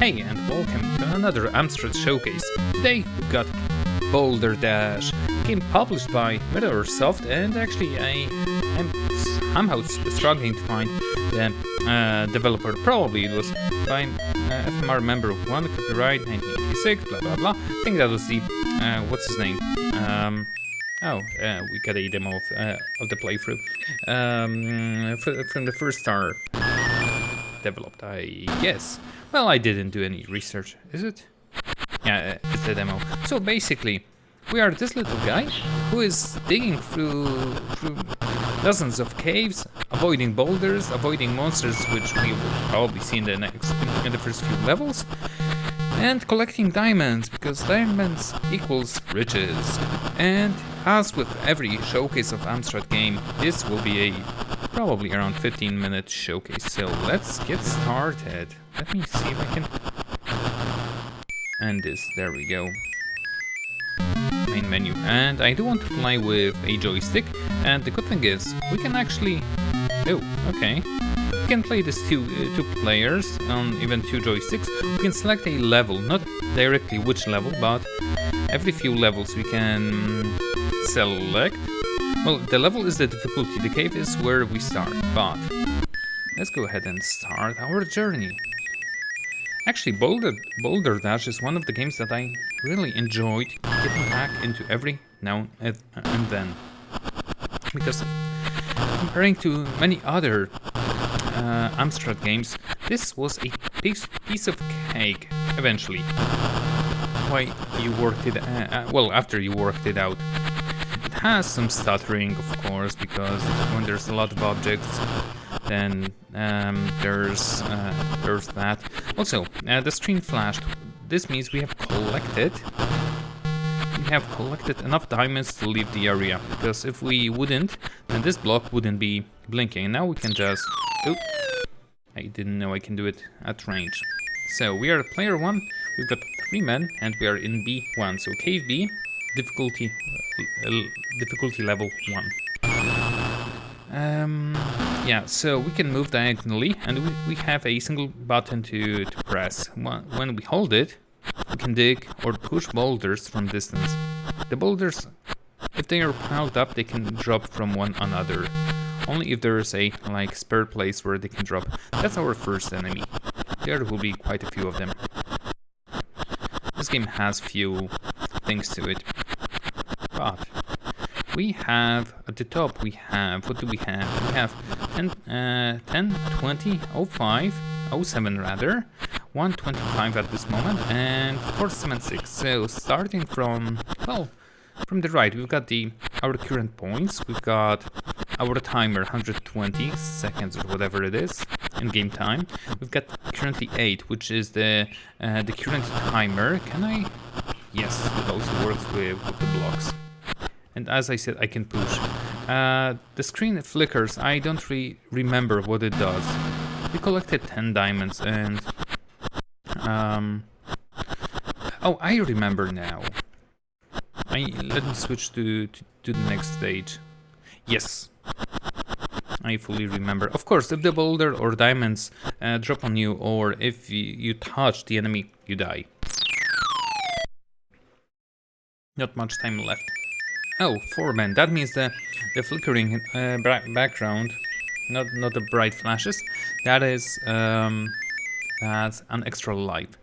Hey, and welcome to another Amstrad showcase. Today we've got Boulder Dash, a game published by Microsoft, and actually I'm somehow struggling to find the developer. Probably it was by, if I remember, one copyright 1986, blah blah blah. I think that was the what's his name? We got a demo of the playthrough from the first star developed, I guess. Well, I didn't do any research, is it? Yeah, it's the demo. So basically, we are this little guy who is digging through dozens of caves, avoiding boulders, avoiding monsters, which we will probably see in the first few levels, and collecting diamonds, because diamonds equals riches. And as with every showcase of Amstrad game, this will be a probably around 15-minute showcase. So let's get started. Let me see if I can end this. There we go. Main menu. And I do want to play with a joystick. And the good thing is, we can actually... Oh, okay. We can play this two players on even two joysticks. We can select a level, not directly which level, but every few levels we can select. Well, the level is the difficulty, the cave is where we start, but let's go ahead and start our journey. Actually, Boulder Dash is one of the games that I really enjoyed getting back into every now and then. Because comparing to many other Amstrad games, this was a piece of cake, eventually. Why you worked it well, after you worked it out. It has some stuttering, of course, because when there's a lot of objects, then there's that. Also, the screen flashed. This means we have collected enough diamonds to leave the area, because if we wouldn't, then this block wouldn't be blinking. Now we can just... Oh, I didn't know I can do it at range. So we are player 1, we've got 3 men, and we are in B1, so cave B, difficulty level 1. Yeah, so we can move diagonally, and we have a single button to press. When we hold it, we can dig or push boulders from distance. The boulders, if they are piled up, they can drop from one another. Only if there is a spare place where they can drop. That's our first enemy. There will be quite a few of them. This game has few things to it. But we have, at the top, we have, what do we have? We have 10, 20, 05, 07 rather, 125 at this moment, and 476. So starting from, well, from the right, we've got our current points, we've got our timer, 120 seconds or whatever it is, in game time. We've got currently 8, which is the current timer. Can I? Yes, it also works with the blocks. And as I said, I can push. The screen flickers. I don't remember what it does. We collected 10 diamonds and... Oh, I remember now. Let me switch to the next stage. Yes. I fully remember. Of course, if the boulder or diamonds drop on you, or if you touch the enemy, you die. Not much time left. Oh, 4 men. That means the flickering background, not the bright flashes. That is that's an extra life.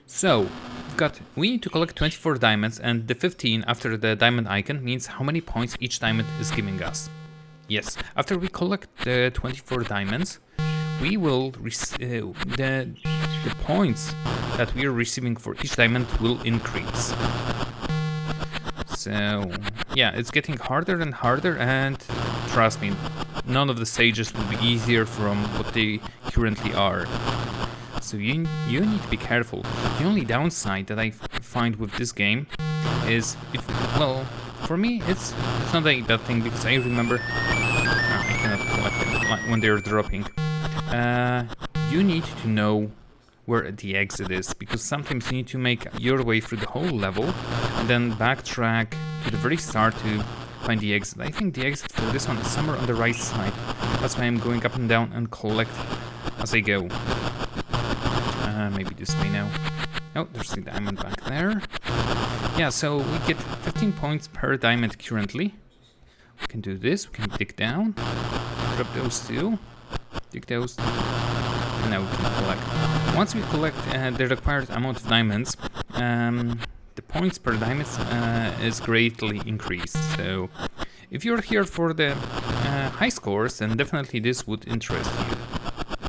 So we need to collect 24 diamonds, and the 15 after the diamond icon means how many points each diamond is giving us. Yes, after we collect the 24 diamonds, we will the points that we are receiving for each diamond will increase. So yeah, it's getting harder and harder, and trust me, none of the stages will be easier from what they currently are. So you need to be careful. The only downside that I find with this game is, well, for me it's not a bad thing, because I remember I cannot collect them when they're dropping. You need to know where the exit is, because sometimes you need to make your way through the whole level and then backtrack to the very start to find the exit. I think the exit for this one is somewhere on the right side. That's why I'm going up and down and collect as I go. Maybe this way now. Oh, there's the diamond back there. Yeah, so we get 15 points per diamond currently. We can do this, we can dig down, drop those two, dig those, and now we can collect. Once we collect the required amount of diamonds, the points per diamond is greatly increased. So if you're here for the high scores, then definitely this would interest you.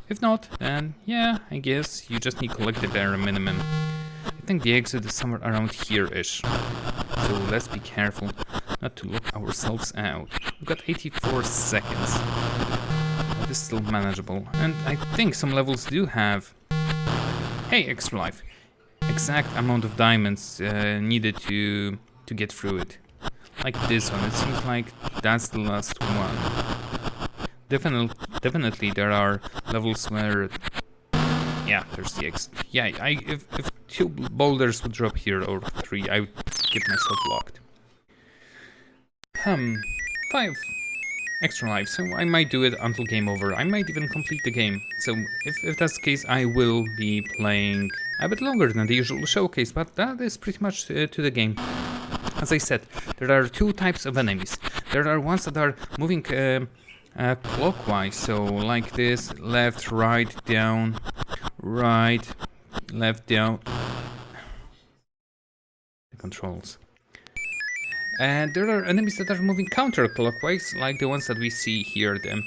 If not, then yeah, I guess you just need to collect the bare minimum. I think the exit is somewhere around here-ish. So let's be careful not to look ourselves out. We've got 84 seconds. That is still manageable. And I think some levels do have... Hey, extra life. Exact amount of diamonds needed to get through it. Like this one, it seems like that's the last one. Definitely there are levels where... Yeah, there's the exit. Yeah, if 2 boulders would drop here, or 3, I would get myself locked. 5 extra lives, so I might do it until game over. I might even complete the game. So if that's the case, I will be playing a bit longer than the usual showcase, but that is pretty much to the game. As I said, there are 2 types of enemies. There are ones that are moving clockwise, so like this, left, right, down, right, left, down. The controls. And there are enemies that are moving counterclockwise, like the ones that we see here, the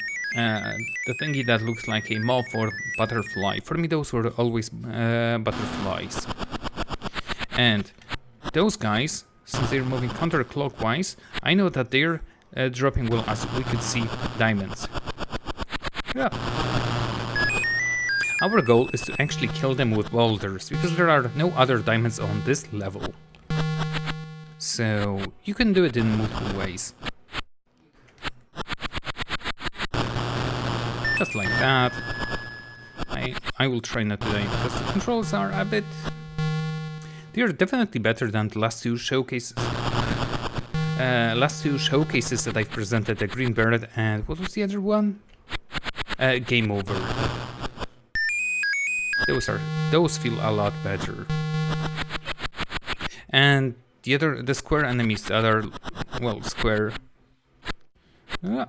thingy that looks like a moth or butterfly. For me, those were always butterflies. And those guys, since they're moving counterclockwise, I know that they're dropping, well, as we could see, diamonds. Yeah. Our goal is to actually kill them with boulders, because there are no other diamonds on this level. So you can do it in multiple ways. Just like that. I will try not to die, because the controls are a bit... They are definitely better than the last 2 showcases. Last 2 showcases that I've presented, the Green Beret and what was the other one? Game Over. Those feel a lot better. And the square enemies that are, well, square. No.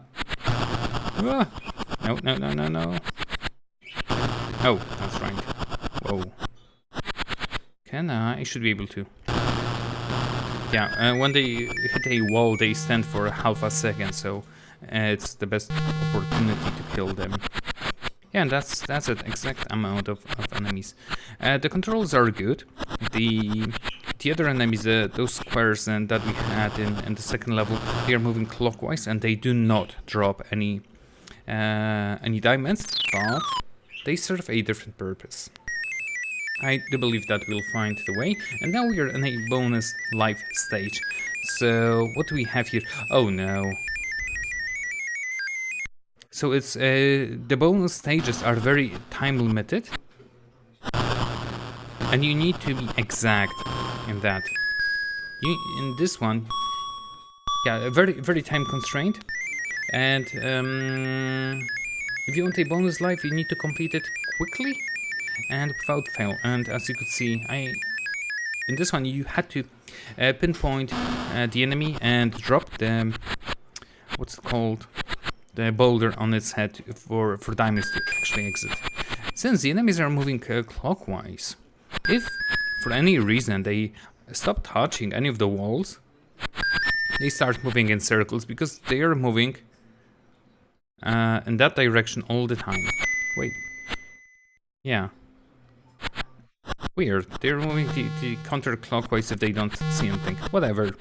Oh, that's right. Whoa. I should be able to. Yeah, when they hit a wall, they stand for half a second, so it's the best opportunity to kill them. Yeah, and that's an exact amount of enemies. The controls are good. The other enemies, those squares that we had in the second level, they are moving clockwise and they do not drop any diamonds, but they serve a different purpose. I do believe that we'll find the way. And now we are in a bonus life stage. So what do we have here? Oh no. So it's the bonus stages are very time limited. And you need to be exact in that. In this one, yeah, very time constrained. And if you want a bonus life, you need to complete it quickly and without fail. And as you could see, in this one you had to pinpoint the enemy and drop the what's it called, the boulder on its head for diamonds to actually exit. Since the enemies are moving clockwise, if for any reason they stop touching any of the walls, they start moving in circles because they are moving in that direction all the time. Wait. Yeah. Weird. They're moving the counterclockwise if they don't see anything. Whatever.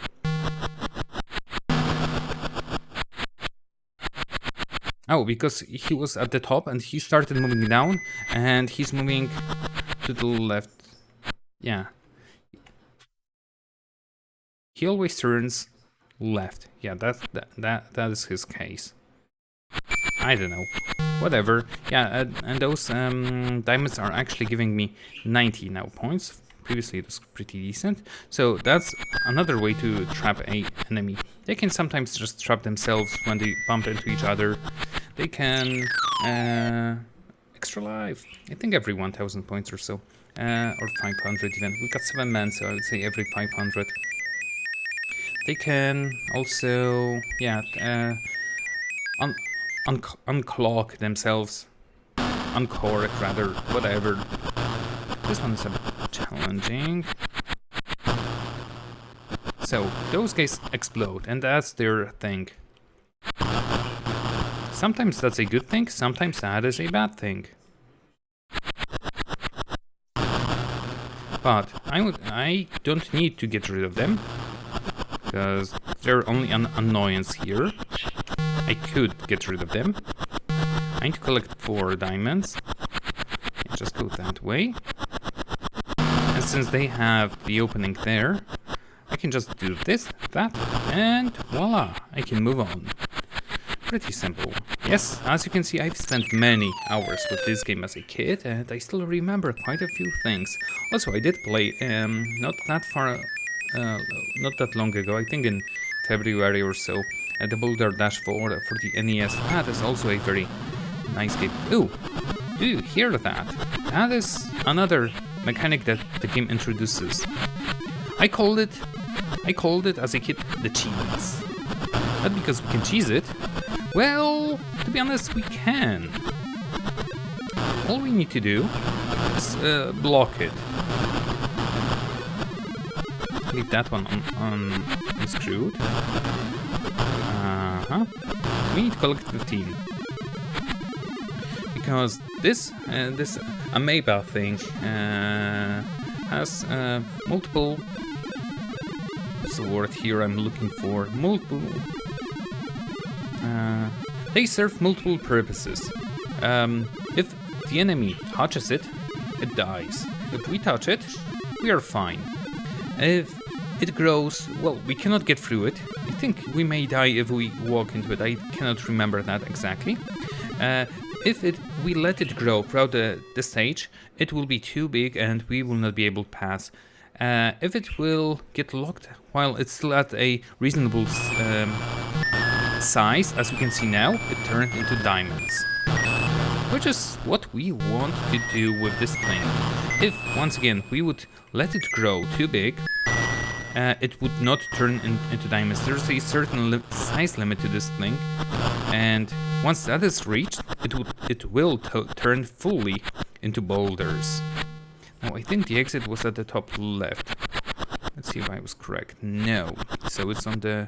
Oh, because he was at the top and he started moving down and he's moving to the left. Yeah. He always turns left. Yeah, that is his case. I don't know. Whatever. Yeah, and those diamonds are actually giving me 90 now points. Previously it was pretty decent. So that's another way to trap an enemy. They can sometimes just trap themselves when they bump into each other. They can... extra life. I think every 1000 points or so. or 500 even. We've got 7 men, so I would say every 500. They can also, yeah, unclog themselves, uncork rather, whatever. This one is a bit challenging. So those guys explode, and that's their thing. Sometimes that's a good thing, sometimes that is a bad thing. But I don't need to get rid of them, because they're only an annoyance here. I could get rid of them. I need to collect 4 diamonds. Just go that way. And since they have the opening there, I can just do this, that, and voila, I can move on. Pretty simple. Yes, as you can see, I've spent many hours with this game as a kid, and I still remember quite a few things. Also, I did play not that long ago, I think in February or so, at the Boulder Dash for the NES. That is also a very nice game. Ooh, do you hear that? That is another mechanic that the game introduces. I called it as a kid the cheese. Not because we can cheese it. Well, to be honest, we can. All we need to do is block it. Leave that one unscrewed. We need to collect 15. Because this amoeba thing has multiple. What's the word here I'm looking for? Multiple. They serve multiple purposes. If the enemy touches it, it dies. If we touch it, we are fine. If it grows, well, we cannot get through it. I think we may die if we walk into it. I cannot remember that exactly. If we let it grow throughout the stage, it will be too big and we will not be able to pass. If it will get locked while it's still at a reasonable size, as we can see now, it turned into diamonds. Which is what we want to do with this thing. If, once again, we would let it grow too big, it would not turn into diamonds. There's a certain size limit to this thing, and once that is reached, it will turn fully into boulders. Now, I think the exit was at the top left. Let's see if I was correct. No, so it's on the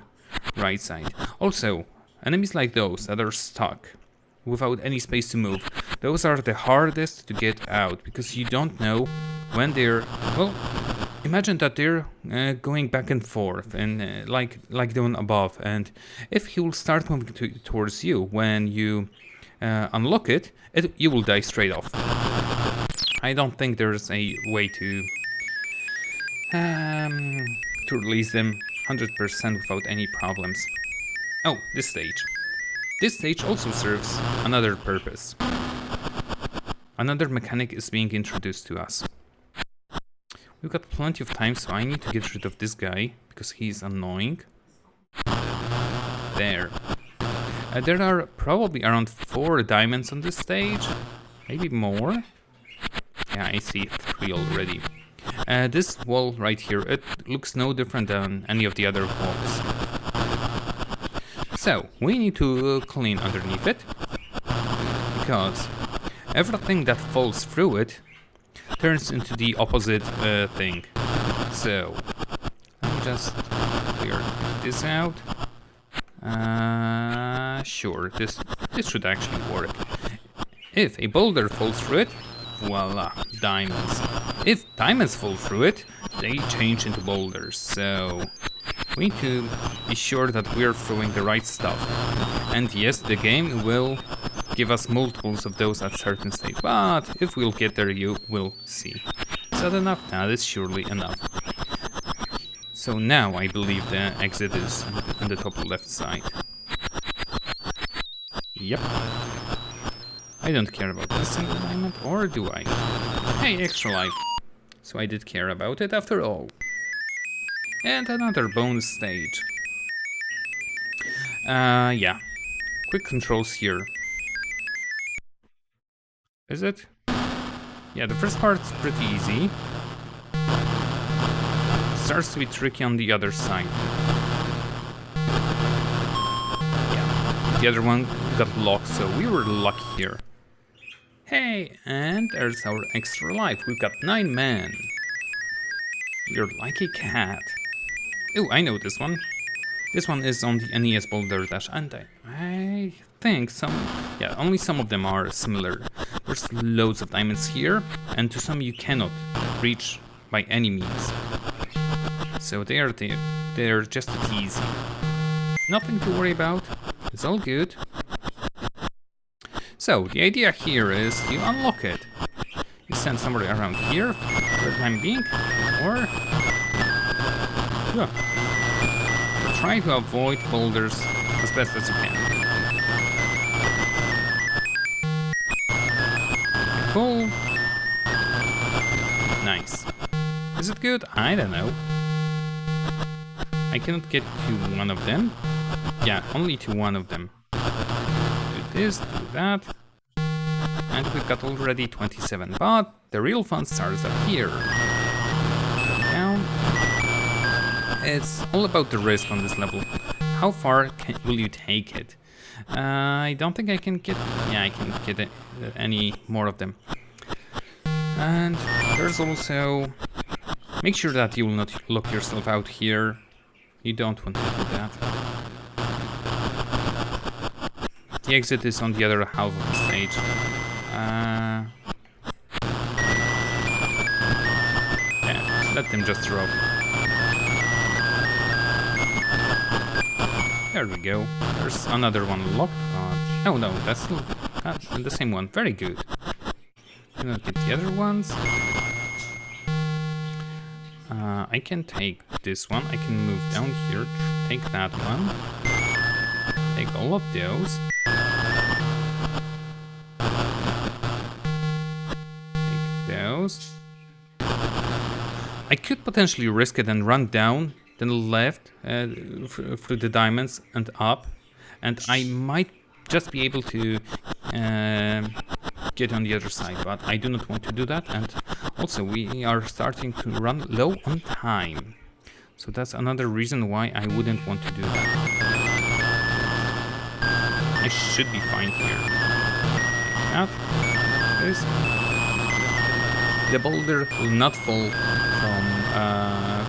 right side. Also, enemies like those that are stuck without any space to move, those are the hardest to get out, because you don't know when they're, well, imagine that they're going back and forth, and like the one above, and if he will start moving towards you when you unlock it, you will die straight off. I don't think there's a way to release them 100% without any problems. Oh, this stage. This stage also serves another purpose. Another mechanic is being introduced to us. We've got plenty of time, so I need to get rid of this guy, because he's annoying. There. There are probably around 4 diamonds on this stage. Maybe more. Yeah, I see 3 already. This wall right here, it looks no different than any of the other walls. So, we need to clean underneath it, because everything that falls through it turns into the opposite thing. So, let me just clear this out. Sure, this should actually work. If a boulder falls through it, voila, diamonds. If diamonds fall through it, they change into boulders. So we need to be sure that we're throwing the right stuff. And yes, the game will give us multiples of those at certain stage, but if we'll get there, you will see. Is that enough? That is surely enough. So now I believe the exit is on the top left side. Yep. I don't care about this single diamond, or do I? Hey, extra life. So I did care about it after all. And another bonus stage. Yeah. Quick controls here. Is it? Yeah, the first part's pretty easy. Starts to be tricky on the other side. Yeah, the other one got locked, so we were lucky here. Hey, and there's our extra life. We've got 9 men. We're like a cat. Oh, I know this one. This one is on the NES Boulder Dash, and I think only some of them are similar. There's loads of diamonds here, and to some you cannot reach by any means. So they're just a tease. Nothing to worry about. It's all good. So the idea here is you unlock it. You stand somewhere around here for the time being, or try to avoid boulders as best as you can. Cool. Nice. Is it good? I don't know. I cannot get to one of them. Yeah, only to one of them. Do this, do that. And we've got already 27, but the real fun starts up here. Down. It's all about the risk on this level. How far will you take it? I don't think I can get... Yeah, I can get any more of them. And there's also... Make sure that you will not lock yourself out here. You don't want to do that. The exit is on the other half of the stage. Yeah, let them just drop. There we go. There's another one locked. Oh no, that's still the same one. Very good. Can I get the other ones? I can take this one. I can move down here. Take that one. Take all of those. Take those. I could potentially risk it and run down, then left through the diamonds and up, and I might just be able to get on the other side, but I do not want to do that. And also we are starting to run low on time, so that's another reason why I wouldn't want to do that. I should be fine here. Like that. This. The boulder will not fall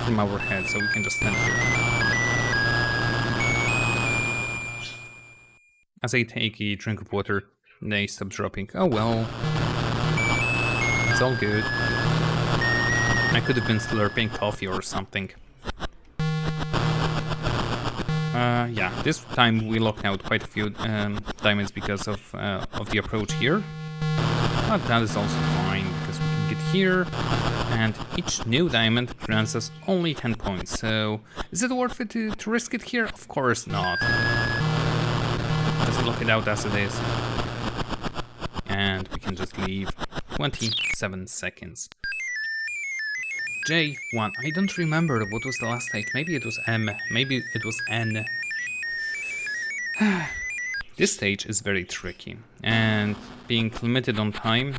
from our head, so we can just stand here. As I take a drink of water, they stop dropping. Oh well. It's all good. I could have been slurping coffee or something. Yeah, this time we locked out quite a few diamonds because of the approach here. But that is also fine, because we can get here, and each new diamond grants us only 10 points. So, is it worth it to risk it here? Of course not. Just lock it out as it is. And we can just leave. 27 seconds. J1. I don't remember what was the last stage. Maybe it was M. Maybe it was N. This stage is very tricky, and being limited on time,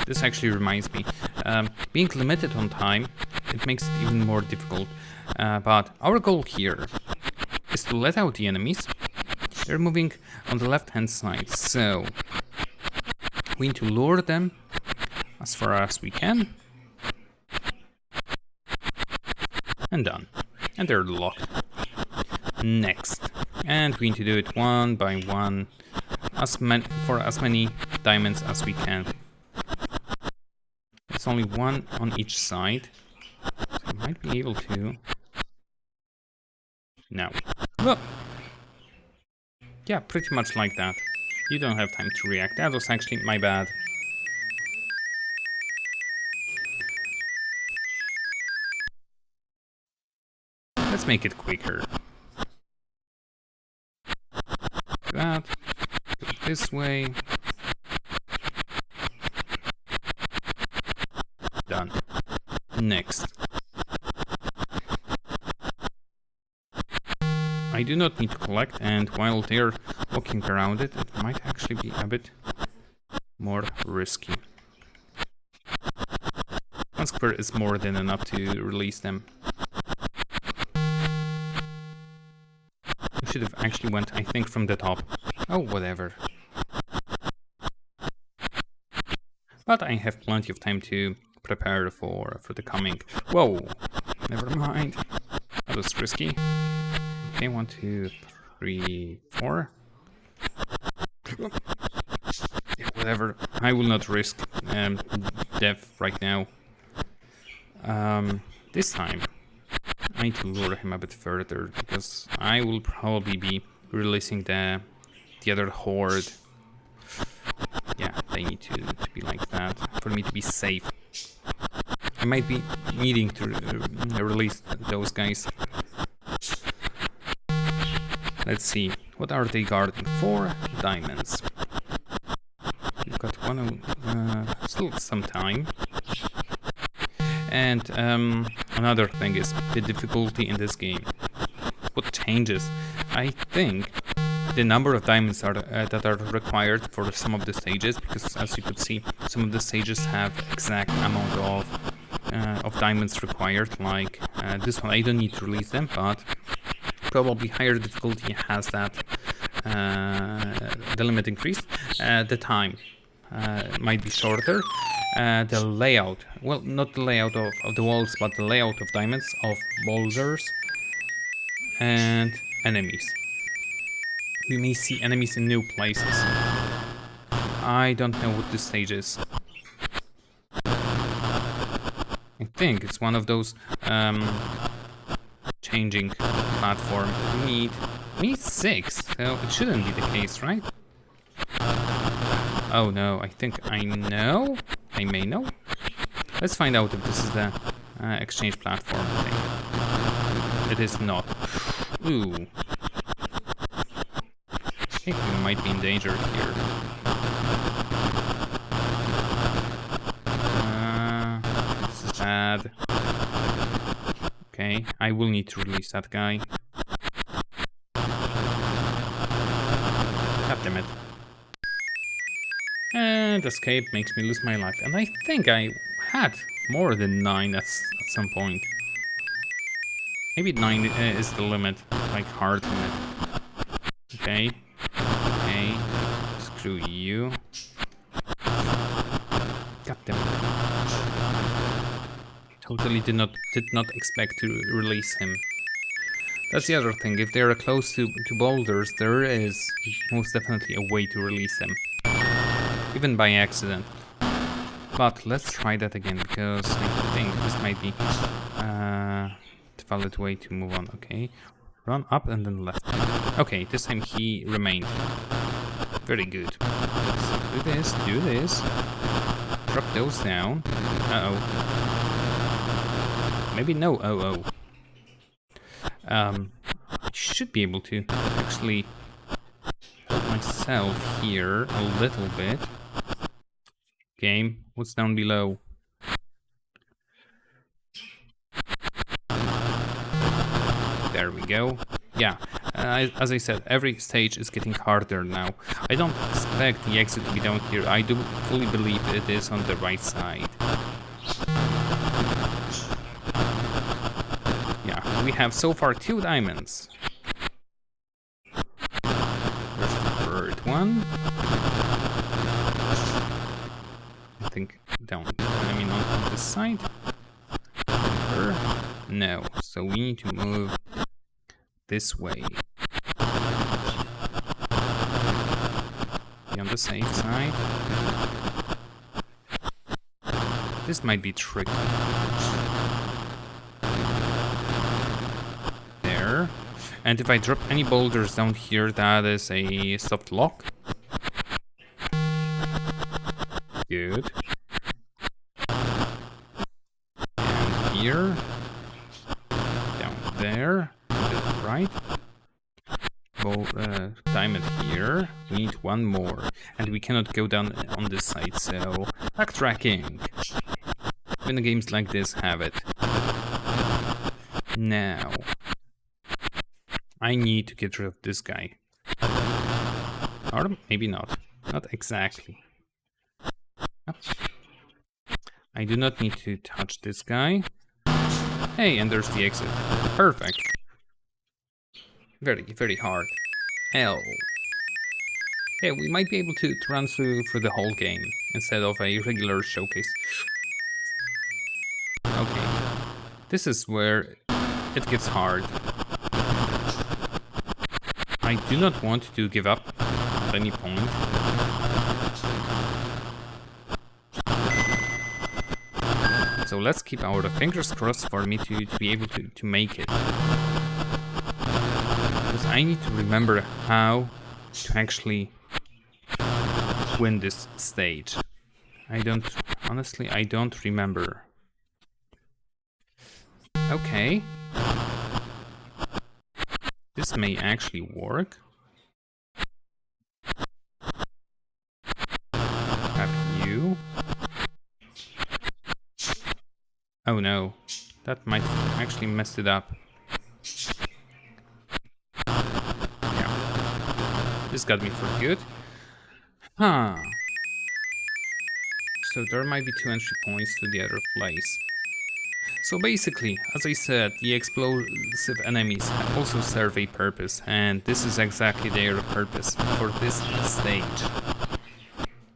this actually reminds me, being limited on time, it makes it even more difficult, but our goal here is to let out the enemies. They're moving on the left hand side, so we need to lure them as far as we can, and done, and they're locked. Next. And we need to do it one by one, for as many diamonds as we can. It's only one on each side, so I might be able to. No. Look. Yeah, pretty much like that. You don't have time to react. That was actually my bad. Let's make it quicker. That, go this way. Done. Next. I do not need to collect, and while they're walking around it, it might actually be a bit more risky. 1 square is more than enough to release them. I should have actually went, I think, from the top. Oh, whatever. But I have plenty of time to prepare for the coming. Whoa! Never mind. That was risky. Okay, 1, 2, 3, 4. Yeah, whatever. I will not risk death right now. This time, I need to lure him a bit further because I will probably be releasing the other horde. Yeah, they need to be like that for me to be safe. I might be needing to release those guys. Let's see, what are they guarding? 4 diamonds. We've got still some time. And another thing is the difficulty in this game. What changes? I think the number of diamonds that are required for some of the stages, because as you could see, some of the stages have exact amount of diamonds required. Like this one, I don't need to release them, but probably higher difficulty has that the limit increased. The time might be shorter. The layout, well, not the layout of the walls, but the layout of diamonds, of boulders, and enemies. We may see enemies in new places. I don't know what this stage is. I think it's one of those changing platform. We need 6, so it shouldn't be the case, right? Oh no, I think I know. I may know. Let's find out if this is the exchange platform thing. It is not. Ooh. I think we might be in danger here. This is bad. Okay, I will need to release that guy. God damn it. And escape makes me lose my life. And I think I had more than 9 at some point. Maybe 9 is the limit, like hard limit. Okay. Okay. Screw you. God damn it. Totally did not expect to release him. That's the other thing. If they are close to boulders, there is most definitely a way to release them. Even by accident. But let's try that again, because I think this might be the valid way to move on. Okay, run up and then left. Okay, this time he remained. Very good. Let's do this. Drop those down. Uh-oh. Maybe no I should be able to actually hold myself here a little bit. Okay, what's down below? There we go. Yeah, as I said, every stage is getting harder now. I don't expect the exit to be down here. I do fully believe it is on the right side. Yeah, we have so far 2 diamonds. There's the third one. I think down, on this side. No, so we need to move this way. Be on the safe side. This might be tricky. There. And if I drop any boulders down here, that is a soft lock. Good. And here. Down there. Right. Diamond here. We need one more. And we cannot go down on this side, so backtracking. When the games like this have it. Now. I need to get rid of this guy. Or maybe not. Not exactly. I do not need to touch this guy. Hey, and there's the exit. Perfect. Very, very hard. L. Yeah, we might be able to run through the whole game instead of a regular showcase. Okay. This is where it gets hard. I do not want to give up at any point. So let's keep our fingers crossed for me to be able to make it. Because I need to remember how to actually win this stage. Honestly, I don't remember. Okay. This may actually work. Have you? Oh no, that might actually mess it up. Yeah, this got me for good. Huh. So there might be 2 entry points to the other place. So basically, as I said, the explosive enemies also serve a purpose, and this is exactly their purpose for this stage.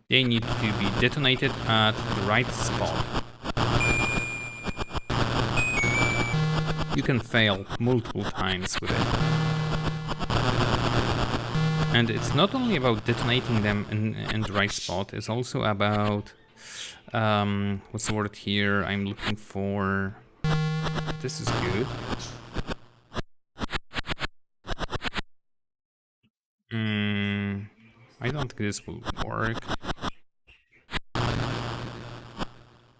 They need to be detonated at the right spot. You can fail multiple times with it. And it's not only about detonating them in the right spot, it's also about... what's the word here I'm looking for? This is good. I don't think this will work.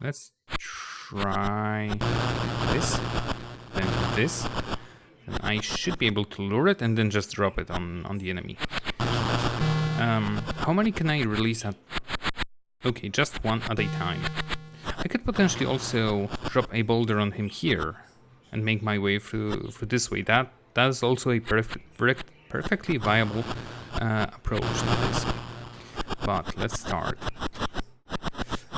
Let's try this, then this. And I should be able to lure it and then just drop it on the enemy. How many can I release at... Okay, just one at a time. I could potentially also drop a boulder on him here and make my way through this way. That is also a perfectly viable approach to this. But let's start.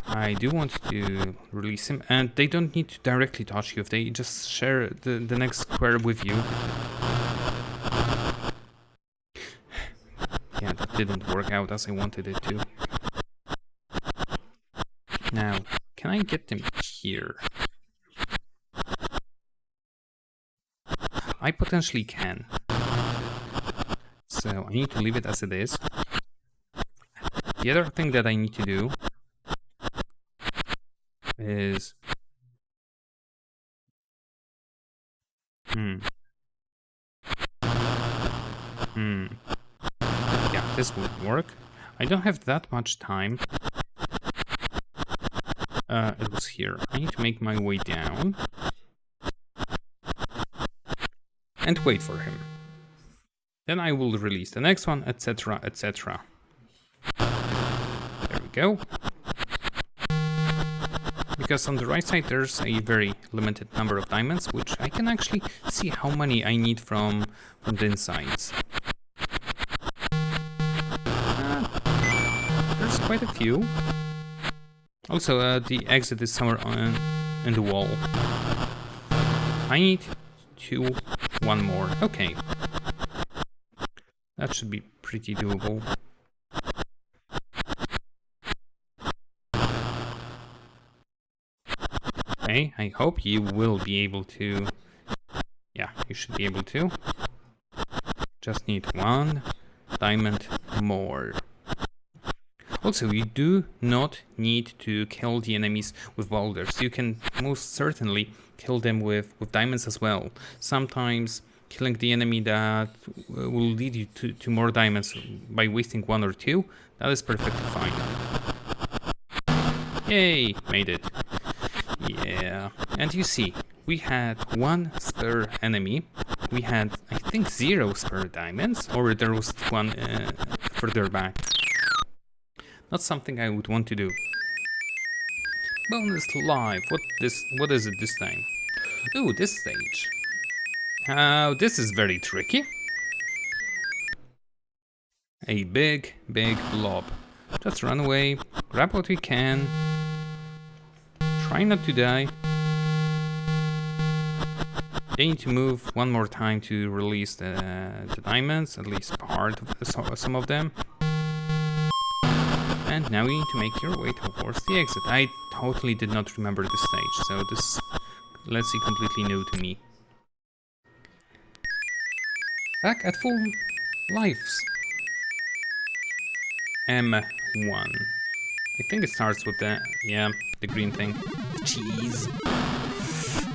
I do want to release him, and they don't need to directly touch you if they just share the next square with you. Yeah, that didn't work out as I wanted it to. Now, can I get them here? I potentially can. So I need to leave it as it is. The other thing that I need to do is... Yeah, this will work. I don't have that much time. It was here. I need to make my way down. And wait for him. Then I will release the next one, etc, etc. There we go. Because on the right side there's a very limited number of diamonds, which I can actually see how many I need from the insides. There's quite a few. Also, the exit is somewhere in the wall. I need one more. Okay. That should be pretty doable. Okay, I hope you will be able to... Yeah, you should be able to. Just need one diamond more. Also, you do not need to kill the enemies with boulders. You can most certainly kill them with diamonds as well. Sometimes killing the enemy that will lead you to more diamonds by wasting 1 or 2, that is perfectly fine. Yay, made it. Yeah, and you see, we had 1 spare enemy. We had, I think, 0 spare diamonds, or there was one further back. Not something I would want to do. Bonus live. What is it this time? Ooh, this stage. Oh, this is very tricky. A big blob. Just run away, grab what we can, try not to die. They need to move one more time to release the diamonds, at least part of some of them. And now you need to make your way towards the exit. I totally did not remember this stage, so this, let's see, completely new to me. Back at full lives. M1. I think it starts with the, yeah, the green thing. The cheese.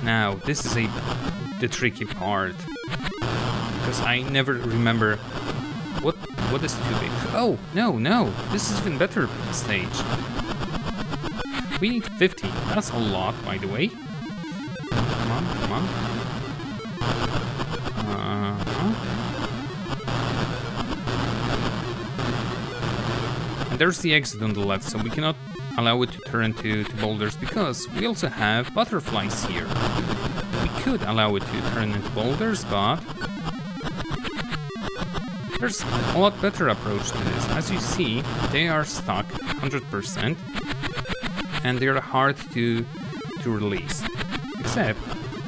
Now, this is the tricky part. Because I never remember what is too big. Oh, no, this is even better stage. We need 50. That's a lot, by the way. Come on. And there's the exit on the left, so we cannot allow it to turn to boulders because we also have butterflies here. We could allow it to turn into boulders, but there's a lot better approach to this. As you see, they are stuck 100% and they're hard to release. Except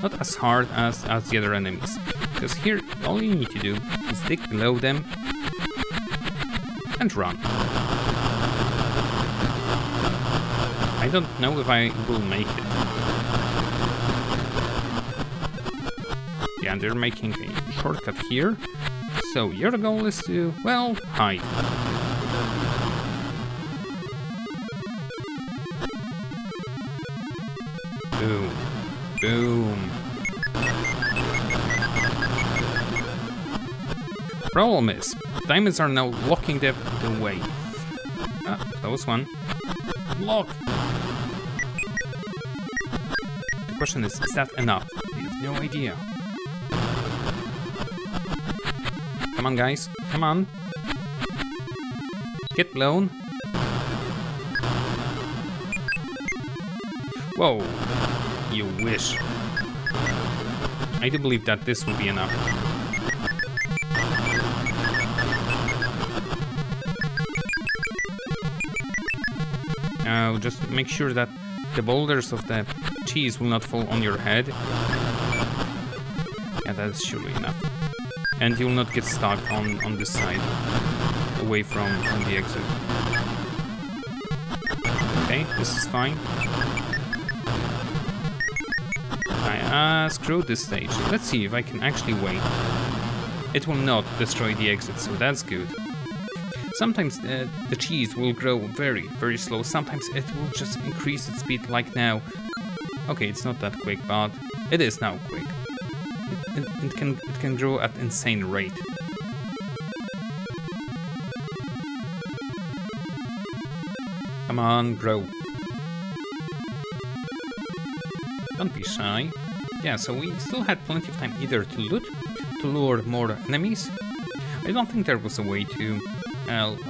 not as hard as the other enemies. Because here all you need to do is dig below them and run. I don't know if I will make it. Yeah, they're making a shortcut here. So your goal is to, well, hide. Boom. Boom. Problem is, diamonds are now blocking the way. Ah, close one. Block! The question is that enough? We have no idea. Come on, guys. Come on. Get blown. Whoa. You wish. I do believe that this will be enough. Now, just make sure that the boulders of the cheese will not fall on your head. Yeah, that's surely enough. And you will not get stuck on this side, away from the exit. Okay, this is fine. I screwed this stage. Let's see if I can actually wait. It will not destroy the exit, so that's good. Sometimes the cheese will grow very, very slow. Sometimes it will just increase its speed like now. Okay, it's not that quick, but it is now quick. It can grow at insane rate. Come on, grow. Don't be shy. Yeah, so we still had plenty of time either to loot, to lure more enemies. I don't think there was a way to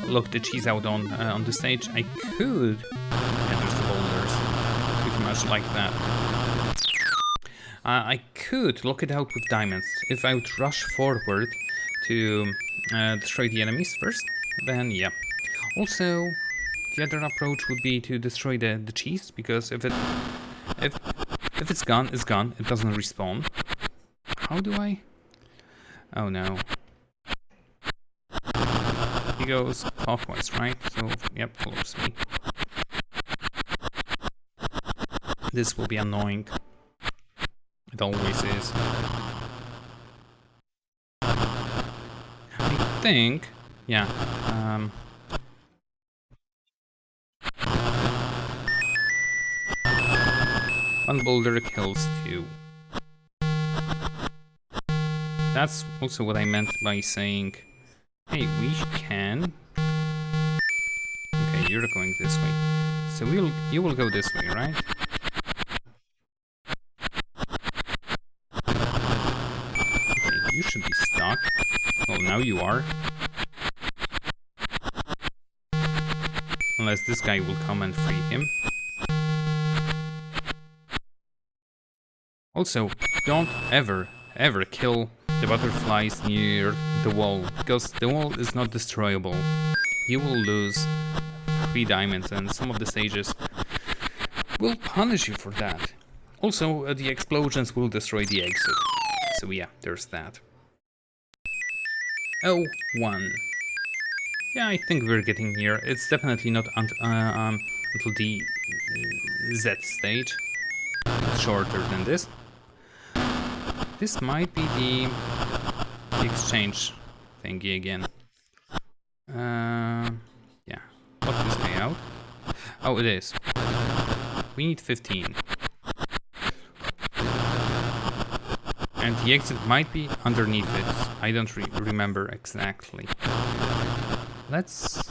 lock the cheese out on the stage. I could. Yeah, there's the boulders. Pretty much like that. I could lock it out with diamonds. If I would rush forward to destroy the enemies first, then yeah. Also, the other approach would be to destroy the cheese, because if it's gone, it's gone. It doesn't respawn. How do I? Oh no. He goes clockwise, right? So, yep, follows me. This will be annoying. It always is. I think, yeah. One boulder kills two. That's also what I meant by saying, hey, we can. Okay, you're going this way. So you will go this way, right? Okay, you should be stuck. Well, now you are. Unless this guy will come and free him. Also, don't ever kill the butterflies near the wall, because the wall is not destroyable. You will lose 3 diamonds, and some of the stages will punish you for that. Also, the explosions will destroy the exit. So yeah, there's that. Oh, 1. Yeah, I think we're getting near. It's definitely not until the Z stage. It's shorter than this. This might be the exchange thingy again. Yeah. Lock this guy out. Oh, it is. We need 15. And the exit might be underneath it. I don't remember exactly. Let's...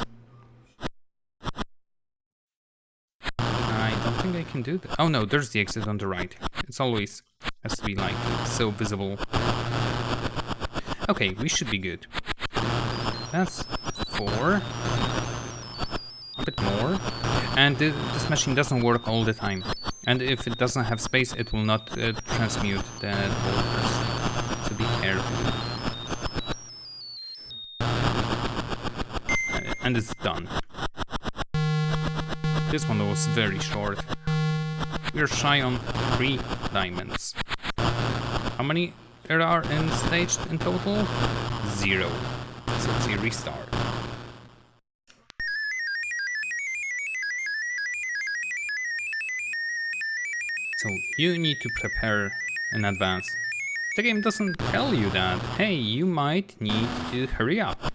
I don't think I can do that. Oh no, there's the exit on the right. It's always has to be like so visible. Okay, we should be good. That's 4. A bit more. And this machine doesn't work all the time. And if it doesn't have space, it will not transmute the boulders. So be careful. And it's done. This one was very short. We're shy on 3 diamonds. How many there are in stage in total? 0. So it's a restart. So you need to prepare in advance. The game doesn't tell you that, hey, you might need to hurry up.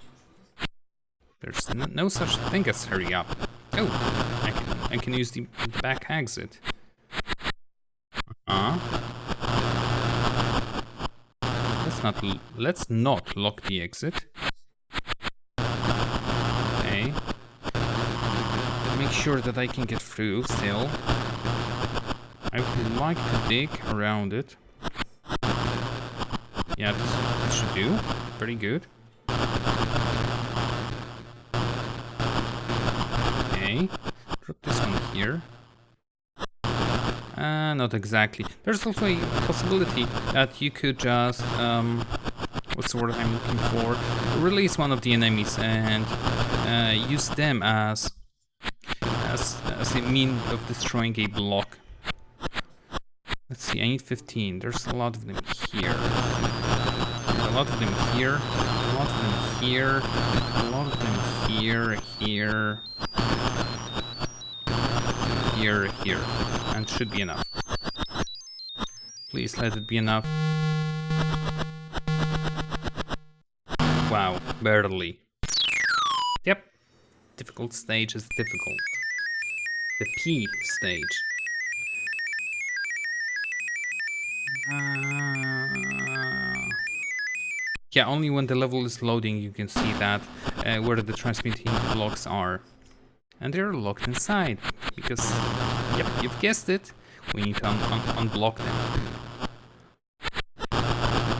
There's no such thing as hurry up. Oh, I can use the back exit. Let's not lock the exit. Okay. Make sure that I can get through still. I would like to dig around it. Yeah, this should do. Pretty good. Okay. Drop this one here. Not exactly. There's also a possibility that you could just, what's the word I'm looking for? Release one of the enemies and use them as a mean of destroying a block. Let's see, I need 15. There's a lot of them here. A lot of them here. A lot of them here. A lot of them here, here. Here. And should be enough. Please let it be enough. Wow, barely. Yep. Difficult stage is difficult. The P stage. Yeah, only when the level is loading you can see that where the transmitting blocks are. And they're locked inside, because, yep, you've guessed it, we need to unblock them.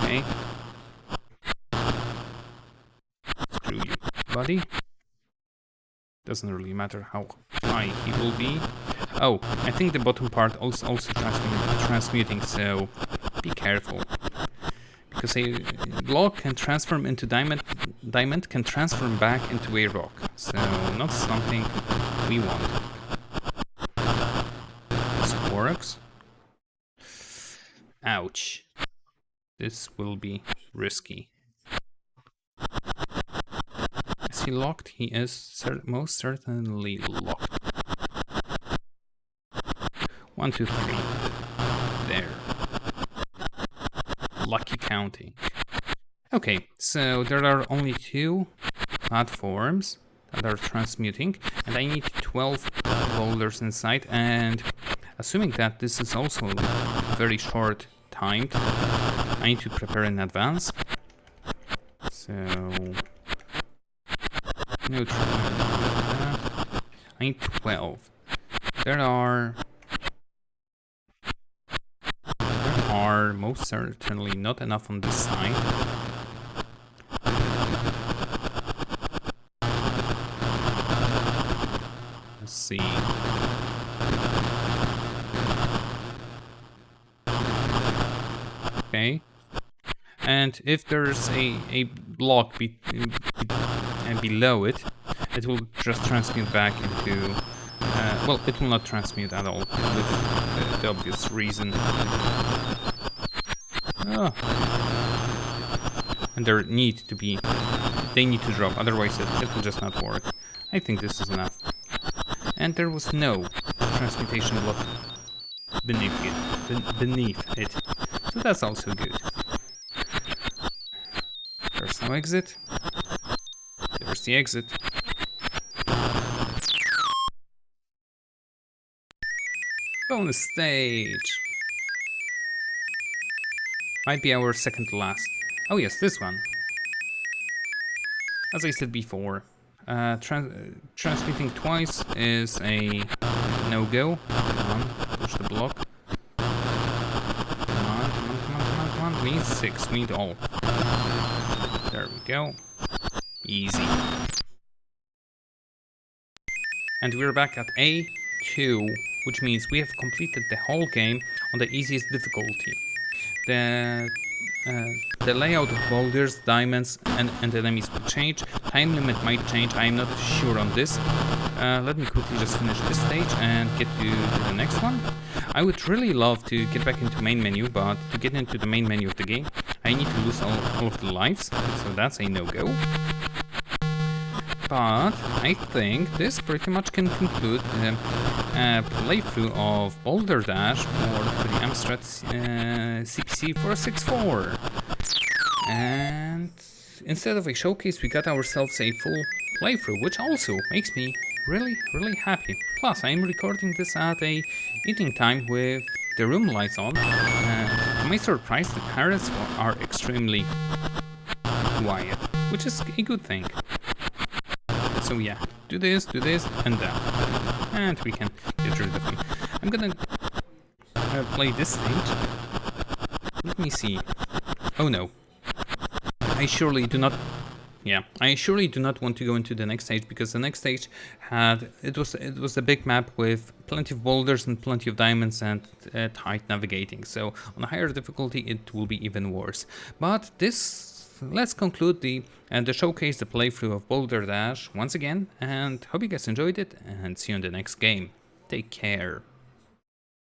Okay. Screw you, buddy. Doesn't really matter how high he will be. Oh, I think the bottom part also transmuting, so be careful. Because a block can transform into diamond can transform back into a rock. So not something we want. This works. Ouch. This will be risky. Is he locked? He is most certainly locked. 1, 2, 3. There. Lucky counting. Okay, so there are only 2 platforms that are transmuting, and I need 12 boulders inside, and assuming that this is also very short timed, I need to prepare in advance. So no trouble with that. I need 12. There are most certainly not enough on this side. Let's see. Okay. And if there's a block below it, it will just transmute back into... well, it will not transmute at all, with the obvious reason. Oh. And they need to drop, otherwise it will just not work. I think this is enough. And there was no transmutation block beneath it. So that's also good. There's no exit. There's the exit. Bonus stage. Might be our second to last. Oh yes, this one. As I said before, transmitting twice is a no-go. Come on, push the block. Come on. We need 6, we need all. There we go. Easy. And we're back at A2, which means we have completed the whole game on the easiest difficulty. The layout of boulders, diamonds, and enemies will change. Time limit might change, I am not sure on this. Let me quickly just finish this stage and get to the next one. I would really love to get back into main menu, but to get into the main menu of the game, I need to lose all of the lives, so that's a no-go. But I think this pretty much can conclude the playthrough of Boulder Dash for the Amstrad CPC 464. And instead of a showcase, we got ourselves a full playthrough, which also makes me really happy. Plus, I'm recording this at a eating time with the room lights on. To my surprise, the parents are extremely quiet, which is a good thing. So yeah, do this, and that. And we can get rid of them. I'm gonna play this stage. Let me see. Oh no. I surely do not want to go into the next stage, because the next stage it was a big map with plenty of boulders and plenty of diamonds and tight navigating. So on a higher difficulty it will be even worse. But let's conclude the showcase, the playthrough of Boulder Dash once again, and hope you guys enjoyed it, and see you in the next game. Take care.